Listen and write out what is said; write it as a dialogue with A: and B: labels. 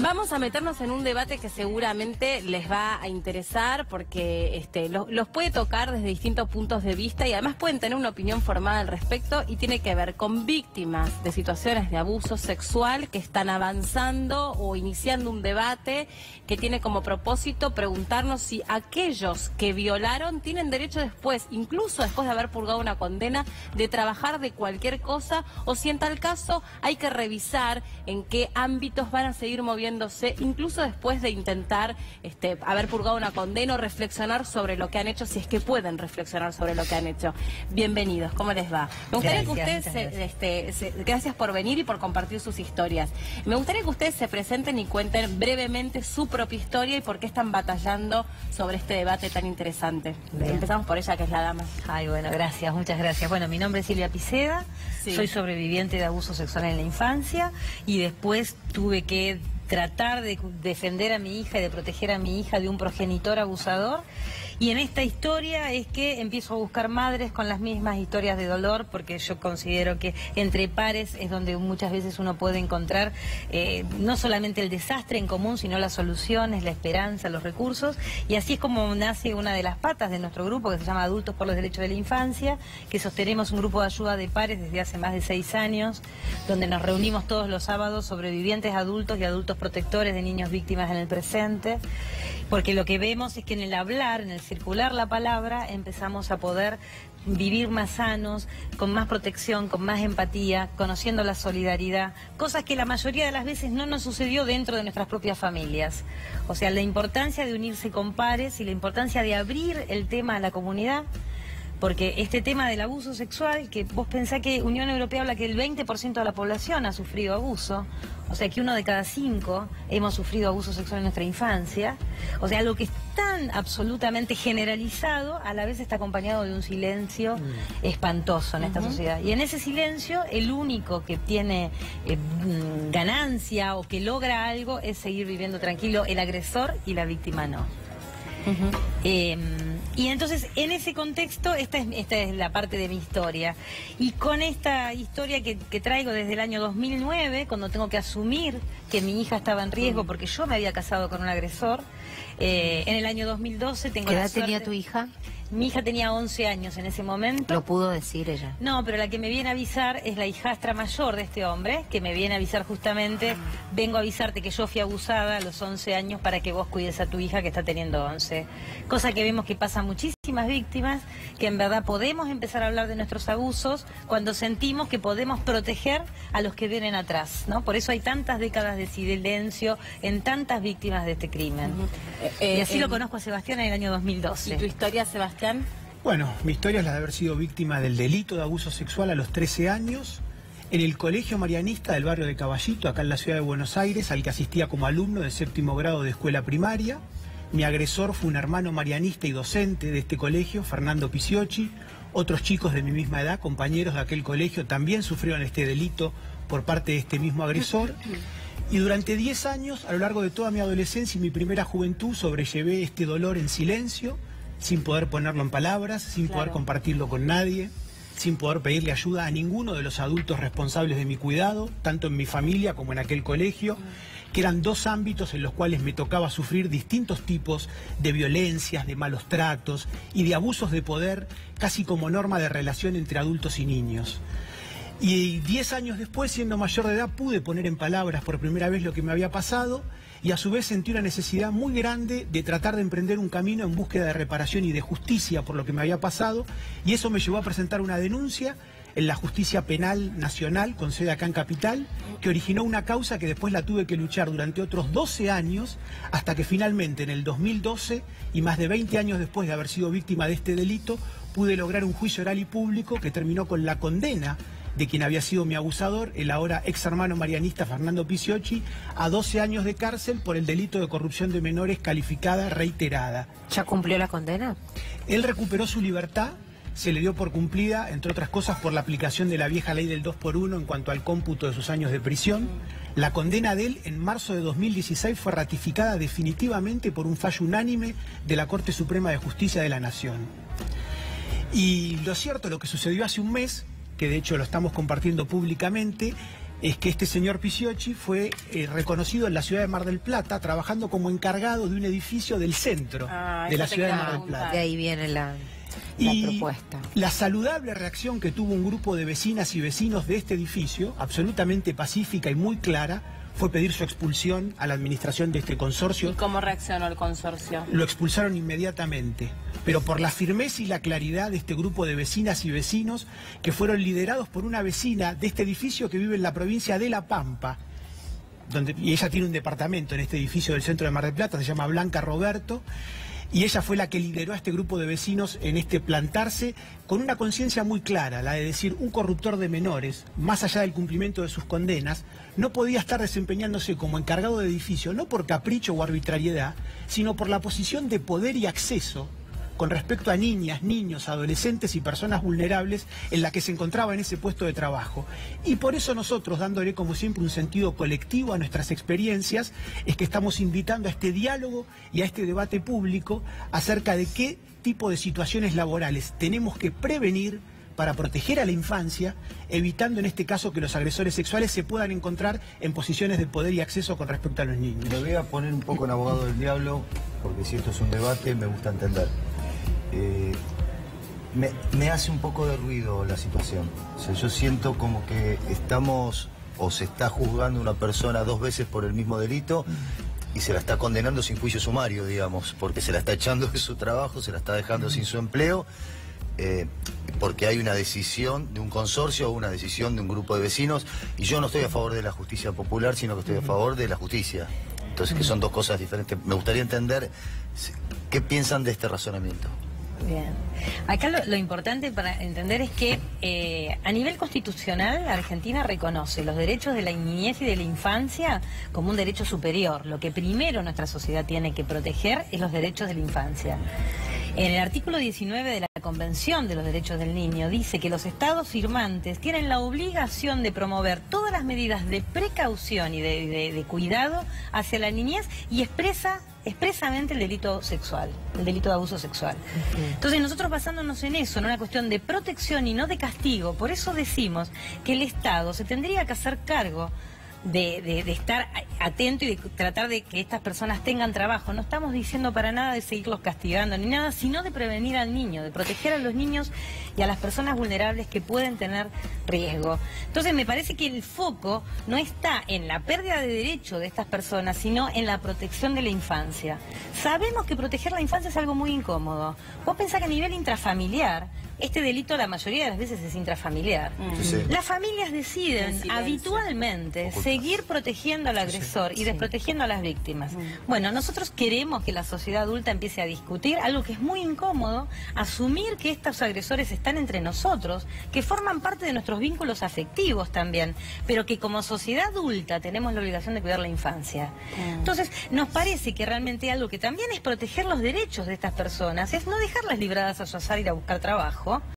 A: Vamos a meternos en un debate que seguramente les va a interesar porque los puede tocar desde distintos puntos de vista y además pueden tener una opinión formada al respecto, y tiene que ver con víctimas de situaciones de abuso sexual que están avanzando o iniciando un debate que tiene como propósito preguntarnos si aquellos que violaron tienen derecho después, incluso después de haber purgado una condena, de trabajar de cualquier cosa, o si en tal caso hay que revisar en qué ámbitos van a seguir moviéndose, incluso después de intentar haber purgado una condena, o reflexionar sobre lo que han hecho, si es que pueden reflexionar sobre lo que han hecho. Bienvenidos, ¿cómo les va? Me gustaría que ustedes, gracias por venir y por compartir sus historias. Me gustaría que ustedes se presenten y cuenten brevemente su propia historia y por qué están batallando sobre este debate tan interesante. Bien. Empezamos por ella, que es la dama.
B: Ay, bueno, gracias, muchas gracias. Bueno, mi nombre es Silvia Piceda, soy sobreviviente de abuso sexual en la infancia, y después tuve que tratar de defender a mi hija y de proteger a mi hija de un progenitor abusador. Y en esta historia es que empiezo a buscar madres con las mismas historias de dolor, porque yo considero que entre pares es donde muchas veces uno puede encontrar no solamente el desastre en común, sino las soluciones, la esperanza, los recursos. Y así es como nace una de las patas de nuestro grupo, que se llama Adultos por los Derechos de la Infancia, que sostenemos un grupo de ayuda de pares desde hace más de 6 años, donde nos reunimos todos los sábados sobrevivientes adultos y adultos protectores de niños víctimas en el presente, porque lo que vemos es que en el hablar, en el circular la palabra, empezamos a poder vivir más sanos, con más protección, con más empatía, conociendo la solidaridad, cosas que la mayoría de las veces no nos sucedió dentro de nuestras propias familias. O sea, la importancia de unirse con pares y la importancia de abrir el tema a la comunidad, porque este tema del abuso sexual, que vos pensás que Unión Europea habla que el 20% de la población ha sufrido abuso, o sea que 1 de cada 5 hemos sufrido abuso sexual en nuestra infancia, o sea, lo que es tan absolutamente generalizado, a la vez está acompañado de un silencio espantoso en esta sociedad. Y en ese silencio, el único que tiene ganancia o que logra algo es seguir viviendo tranquilo, el agresor, y la víctima no. Y entonces, en ese contexto, esta es la parte de mi historia. Y con esta historia que traigo desde el año 2009, cuando tengo que asumir que mi hija estaba en riesgo porque yo me había casado con un agresor, en el año 2012 tengo
C: ¿Qué
B: la
C: edad
B: suerte...
C: tenía tu hija?
B: Mi hija tenía 11 años en ese momento.
C: ¿Lo pudo decir ella?
B: No, pero la que me viene a avisar es la hijastra mayor de este hombre, que me viene a avisar justamente, vengo a avisarte que yo fui abusada a los 11 años para que vos cuides a tu hija que está teniendo 11. Cosa que vemos que pasa a muchísimas víctimas, que en verdad podemos empezar a hablar de nuestros abusos cuando sentimos que podemos proteger a los que vienen atrás, ¿no? Por eso hay tantas décadas de silencio en tantas víctimas de este crimen. Y así lo conozco a Sebastián en el año 2012.
A: ¿Y tu historia, Sebastián?
D: Bueno, mi historia es la de haber sido víctima del delito de abuso sexual a los 13 años en el Colegio Marianista del barrio de Caballito, acá en la ciudad de Buenos Aires, al que asistía como alumno de 7º grado de escuela primaria. Mi agresor fue un hermano marianista y docente de este colegio, Fernando Piciochi. Otros chicos de mi misma edad, compañeros de aquel colegio, también sufrieron este delito por parte de este mismo agresor. Y durante 10 años, a lo largo de toda mi adolescencia y mi primera juventud, sobrellevé este dolor en silencio, sin poder ponerlo en palabras, sin poder compartirlo con nadie, sin poder pedirle ayuda a ninguno de los adultos responsables de mi cuidado, tanto en mi familia como en aquel colegio, que eran 2 ámbitos en los cuales me tocaba sufrir distintos tipos de violencias, de malos tratos y de abusos de poder, casi como norma de relación entre adultos y niños. Y 10 años después, siendo mayor de edad, pude poner en palabras por primera vez lo que me había pasado, y a su vez sentí una necesidad muy grande de tratar de emprender un camino en búsqueda de reparación y de justicia por lo que me había pasado, y eso me llevó a presentar una denuncia en la Justicia Penal Nacional, con sede acá en Capital, que originó una causa que después la tuve que luchar durante otros 12 años, hasta que finalmente en el 2012, y más de 20 años después de haber sido víctima de este delito, pude lograr un juicio oral y público que terminó con la condena de quien había sido mi abusador, el ahora ex hermano marianista Fernando Piciochi, a 12 años de cárcel por el delito de corrupción de menores calificada reiterada.
C: ¿Ya cumplió la condena?
D: Él recuperó su libertad, se le dio por cumplida, entre otras cosas, por la aplicación de la vieja ley del 2x1 en cuanto al cómputo de sus años de prisión. La condena de él en marzo de 2016 fue ratificada definitivamente por un fallo unánime de la Corte Suprema de Justicia de la Nación. Y lo cierto, lo que sucedió hace un mes, que de hecho lo estamos compartiendo públicamente, es que este señor Picciocchi fue reconocido en la ciudad de Mar del Plata trabajando como encargado de un edificio del centro de la ciudad de Mar del Plata.
C: De ahí viene la propuesta.
D: La saludable reacción que tuvo un grupo de vecinas y vecinos de este edificio, absolutamente pacífica y muy clara, fue pedir su expulsión a la administración de este consorcio.
A: ¿Y cómo reaccionó el consorcio?
D: Lo expulsaron inmediatamente, pero por la firmeza y la claridad de este grupo de vecinas y vecinos que fueron liderados por una vecina de este edificio que vive en la provincia de La Pampa, y ella tiene un departamento en este edificio del centro de Mar del Plata, se llama Blanca Roberto, y ella fue la que lideró a este grupo de vecinos en este plantarse con una conciencia muy clara, la de decir un corruptor de menores, más allá del cumplimiento de sus condenas, no podía estar desempeñándose como encargado de edificio, no por capricho o arbitrariedad, sino por la posición de poder y acceso con respecto a niñas, niños, adolescentes y personas vulnerables en la que se encontraba en ese puesto de trabajo. Y por eso nosotros, dándole como siempre un sentido colectivo a nuestras experiencias, es que estamos invitando a este diálogo y a este debate público acerca de qué tipo de situaciones laborales tenemos que prevenir para proteger a la infancia, evitando en este caso que los agresores sexuales se puedan encontrar en posiciones de poder y acceso con respecto a los niños.
E: Me voy a poner un poco en abogado del diablo, porque si esto es un debate me gusta entender. Me hace un poco de ruido la situación. O sea, yo siento como que estamos, o se está juzgando a una persona 2 veces por el mismo delito y se la está condenando sin juicio sumario, digamos, porque se la está echando de su trabajo, se la está dejando sin su empleo, porque hay una decisión de un consorcio o una decisión de un grupo de vecinos, y yo no estoy a favor de la justicia popular, sino que estoy a favor de la justicia. Entonces, que son 2 cosas diferentes. Me gustaría entender qué piensan de este razonamiento.
B: Bien. Acá lo importante para entender es que a nivel constitucional la Argentina reconoce los derechos de la niñez y de la infancia como un derecho superior. Lo que primero nuestra sociedad tiene que proteger es los derechos de la infancia. En el artículo 19 de la Convención de los Derechos del Niño dice que los estados firmantes tienen la obligación de promover todas las medidas de precaución y de cuidado hacia la niñez, y expresamente el delito sexual, el delito de abuso sexual. Entonces nosotros basándonos en eso, en una cuestión de protección y no de castigo, por eso decimos que el Estado se tendría que hacer cargo de estar atento y de tratar de que estas personas tengan trabajo. No estamos diciendo para nada de seguirlos castigando ni nada, sino de prevenir al niño, de proteger a los niños y a las personas vulnerables que pueden tener riesgo. Entonces me parece que el foco no está en la pérdida de derechos de estas personas, sino en la protección de la infancia. Sabemos que proteger la infancia es algo muy incómodo. Vos pensás que a nivel intrafamiliar, este delito la mayoría de las veces es intrafamiliar.
E: Sí.
B: Las familias deciden habitualmente seguir protegiendo al agresor y desprotegiendo a las víctimas. Bueno, nosotros queremos que la sociedad adulta empiece a discutir algo que es muy incómodo, asumir que estos agresores están entre nosotros, que forman parte de nuestros vínculos afectivos también, pero que como sociedad adulta tenemos la obligación de cuidar la infancia. Entonces, nos parece que realmente algo que también es proteger los derechos de estas personas, es no dejarlas libradas a su azar ir a buscar trabajo,